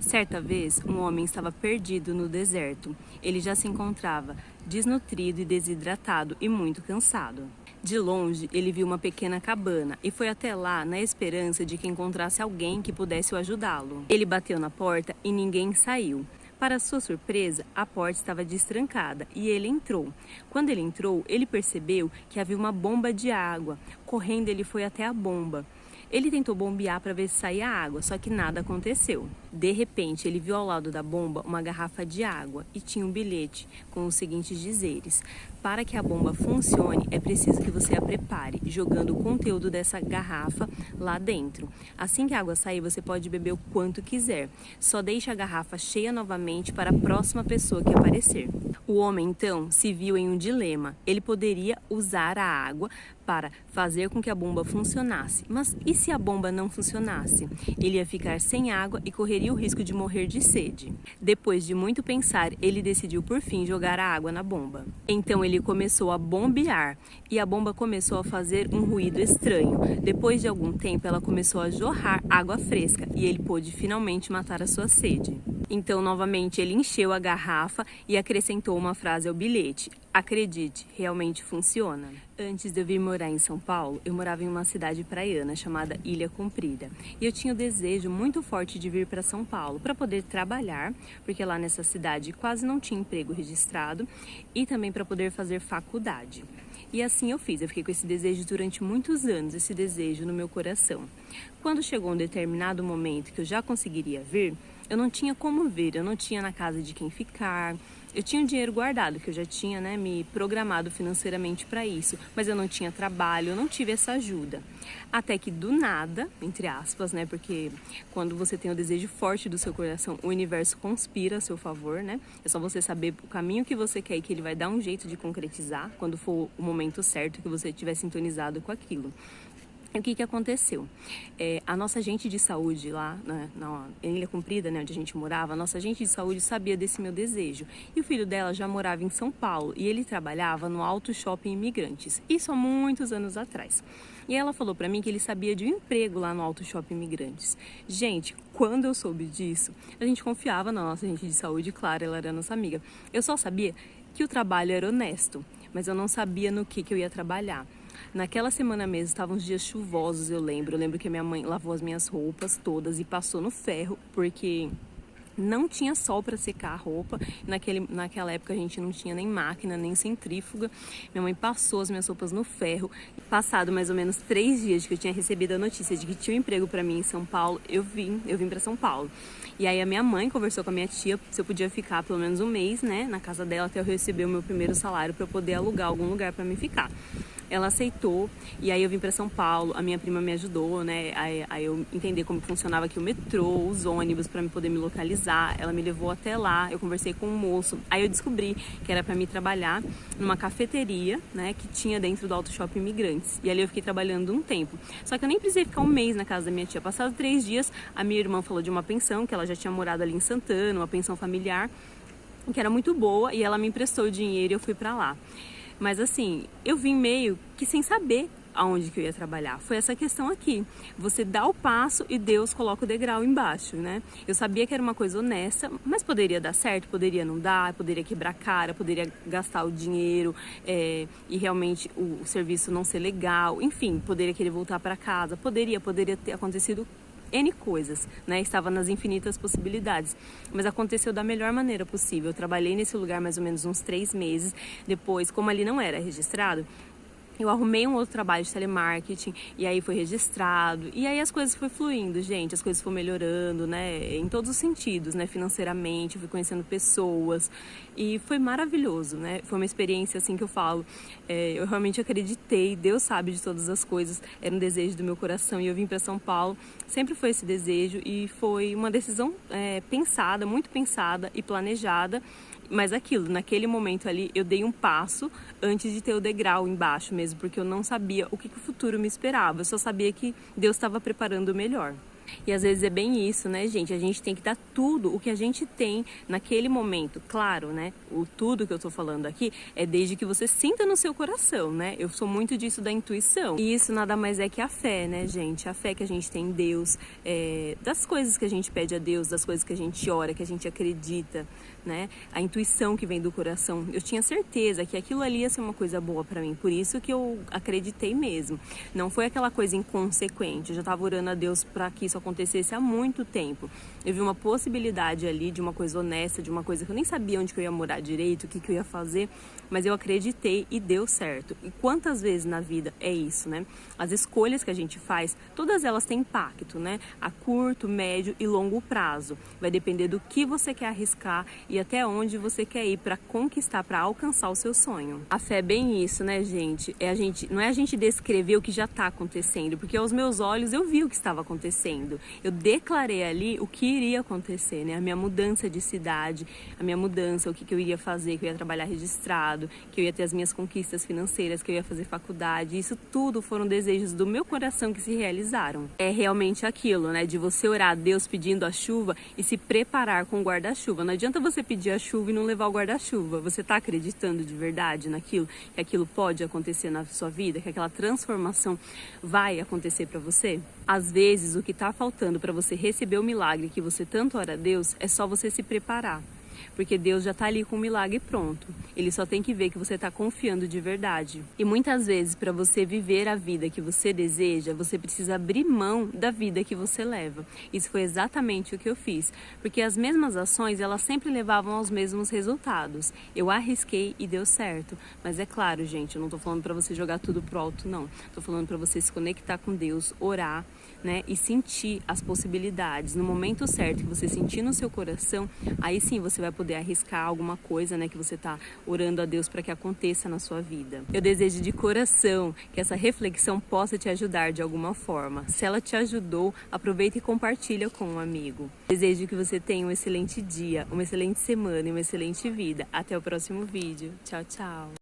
Certa vez, um homem estava perdido no deserto. Ele já se encontrava desnutrido e desidratado e muito cansado. De longe, ele viu uma pequena cabana e foi até lá na esperança de que encontrasse alguém que pudesse o ajudá-lo. Ele bateu na porta e ninguém saiu. Para sua surpresa, a porta estava destrancada e ele entrou. Quando ele entrou, ele percebeu que havia uma bomba de água. Correndo, ele foi até a bomba. Ele tentou bombear para ver se saía água, só que nada aconteceu. De repente, ele viu ao lado da bomba uma garrafa de água e tinha um bilhete com os seguintes dizeres: para que a bomba funcione, é preciso que você a prepare, jogando o conteúdo dessa garrafa lá dentro. Assim que a água sair, você pode beber o quanto quiser. Só deixe a garrafa cheia novamente para a próxima pessoa que aparecer. O homem, então, se viu em um dilema. Ele poderia usar a água para fazer com que a bomba funcionasse. Mas e se a bomba não funcionasse? Ele ia ficar sem água e correria o risco de morrer de sede. Depois de muito pensar, ele decidiu por fim jogar a água na bomba. Então ele começou a bombear e a bomba começou a fazer um ruído estranho. Depois de algum tempo, ela começou a jorrar água fresca e ele pôde finalmente matar a sua sede. Então, novamente, ele encheu a garrafa e acrescentou uma frase ao bilhete: acredite, realmente funciona. Antes de eu vir morar em São Paulo, eu morava em uma cidade praiana chamada Ilha Comprida. E eu tinha o desejo muito forte de vir para São Paulo para poder trabalhar, porque lá nessa cidade quase não tinha emprego registrado, e também para poder fazer faculdade. E assim eu fiz, eu fiquei com esse desejo durante muitos anos, esse desejo no meu coração. Quando chegou um determinado momento que eu já conseguiria vir, eu não tinha como vir, eu não tinha na casa de quem ficar. Eu tinha um dinheiro guardado, que eu já tinha, me programado financeiramente para isso, mas eu não tinha trabalho, eu não tive essa ajuda. Até que do nada, entre aspas, porque quando você tem o desejo forte do seu coração, o universo conspira a seu favor, É só você saber o caminho que você quer e que ele vai dar um jeito de concretizar quando for o momento certo que você estiver sintonizado com aquilo. E o que aconteceu? A nossa agente de saúde lá na Ilha Comprida, onde a gente morava, a nossa agente de saúde sabia desse meu desejo. E o filho dela já morava em São Paulo e ele trabalhava no Auto Shopping Imigrantes. Isso há muitos anos atrás. E ela falou pra mim que ele sabia de um emprego lá no Auto Shopping Imigrantes. Gente, quando eu soube disso, a gente confiava na nossa agente de saúde, claro, ela era nossa amiga. Eu só sabia que o trabalho era honesto, mas eu não sabia no que eu ia trabalhar. Naquela semana mesmo, estavam os dias chuvosos, eu lembro. Eu lembro que a minha mãe lavou as minhas roupas todas e passou no ferro, porque não tinha sol para secar a roupa. Naquela época a gente não tinha nem máquina, nem centrífuga. Minha mãe passou as minhas roupas no ferro. Passado mais ou menos 3 dias que eu tinha recebido a notícia de que tinha um emprego para mim em São Paulo, eu vim para São Paulo. E aí a minha mãe conversou com a minha tia se eu podia ficar pelo menos um mês, na casa dela até eu receber o meu primeiro salário para eu poder alugar algum lugar para me ficar. Ela aceitou e aí eu vim para São Paulo, a minha prima me ajudou, Aí eu entendi como funcionava aqui o metrô, os ônibus para me poder me localizar. Ela me levou até lá, eu conversei com um moço. Aí eu descobri que era para mim trabalhar numa cafeteria, que tinha dentro do Auto Shopping Imigrantes. E ali eu fiquei trabalhando um tempo. Só que eu nem precisei ficar um mês na casa da minha tia. Passados 3 dias, a minha irmã falou de uma pensão que ela já tinha morado ali em Santana, uma pensão familiar, que era muito boa, e ela me emprestou o dinheiro e eu fui para lá. Mas assim, eu vim meio que sem saber aonde que eu ia trabalhar. Foi essa questão aqui. Você dá o passo e Deus coloca o degrau embaixo, Eu sabia que era uma coisa honesta, mas poderia dar certo, poderia não dar, poderia quebrar a cara, poderia gastar o dinheiro e realmente o serviço não ser legal. Enfim, poderia querer voltar para casa, poderia ter acontecido N coisas, Estava nas infinitas possibilidades, mas aconteceu da melhor maneira possível. Eu trabalhei nesse lugar mais ou menos uns 3 meses. Depois, como ali não era registrado, eu arrumei um outro trabalho de telemarketing e aí foi registrado. E aí as coisas foram fluindo, gente. As coisas foram melhorando, em todos os sentidos, financeiramente, fui conhecendo pessoas e foi maravilhoso, Foi uma experiência, assim, que eu falo. Eu realmente acreditei, Deus sabe de todas as coisas. Era um desejo do meu coração e eu vim para São Paulo. Sempre foi esse desejo e foi uma decisão pensada, muito pensada e planejada. Mas naquele momento ali, eu dei um passo antes de ter o degrau embaixo mesmo, porque eu não sabia o que o futuro me esperava. Eu só sabia que Deus estava preparando o melhor. E às vezes é bem isso, né, gente? A gente tem que dar tudo o que a gente tem naquele momento. Claro, né? O tudo que eu tô falando aqui é desde que você sinta no seu coração, né? Eu sou muito disso da intuição. E isso nada mais é que a fé, né, gente? A fé que a gente tem em Deus, das coisas que a gente pede a Deus, das coisas que a gente ora, que a gente acredita, né? A intuição que vem do coração. Eu tinha certeza que aquilo ali ia ser uma coisa boa pra mim. Por isso que eu acreditei mesmo. Não foi aquela coisa inconsequente. Eu já tava orando a Deus para que isso acontecesse há muito tempo. Eu vi uma possibilidade ali de uma coisa honesta, de uma coisa que eu nem sabia onde que eu ia morar direito, o que eu ia fazer, mas eu acreditei e deu certo. E quantas vezes na vida é isso, né? As escolhas que a gente faz, todas elas têm impacto, né? A curto, médio e longo prazo. Vai depender do que você quer arriscar e até onde você quer ir para conquistar, para alcançar o seu sonho. A fé é bem isso, né, gente? Não é a gente descrever o que já está acontecendo, porque aos meus olhos eu vi o que estava acontecendo. Eu declarei ali o que iria acontecer, né? A minha mudança de cidade, a minha mudança, o que eu iria fazer, que eu ia trabalhar registrado, que eu ia ter as minhas conquistas financeiras, que eu ia fazer faculdade. Isso tudo foram desejos do meu coração que se realizaram. É realmente aquilo, né? De você orar a Deus pedindo a chuva e se preparar com o guarda-chuva. Não adianta você pedir a chuva e não levar o guarda-chuva. Você está acreditando de verdade naquilo, que aquilo pode acontecer na sua vida, que aquela transformação vai acontecer para você? Às vezes, o que está faltando para você receber o milagre que você tanto ora a Deus é só você se preparar. Porque Deus já está ali com o milagre pronto. Ele só tem que ver que você está confiando de verdade. E muitas vezes, para você viver a vida que você deseja, você precisa abrir mão da vida que você leva. Isso foi exatamente o que eu fiz. Porque as mesmas ações, elas sempre levavam aos mesmos resultados. Eu arrisquei e deu certo. Mas é claro, gente, eu não estou falando para você jogar tudo pro alto, não. Estou falando para você se conectar com Deus, orar, né, e sentir as possibilidades. No momento certo que você sentir no seu coração, aí sim você vai poder arriscar alguma coisa, né, que você está orando a Deus para que aconteça na sua vida. Eu desejo de coração que essa reflexão possa te ajudar de alguma forma. Se ela te ajudou, aproveita e compartilha com um amigo. Desejo que você tenha um excelente dia, uma excelente semana e uma excelente vida. Até o próximo vídeo. Tchau, tchau.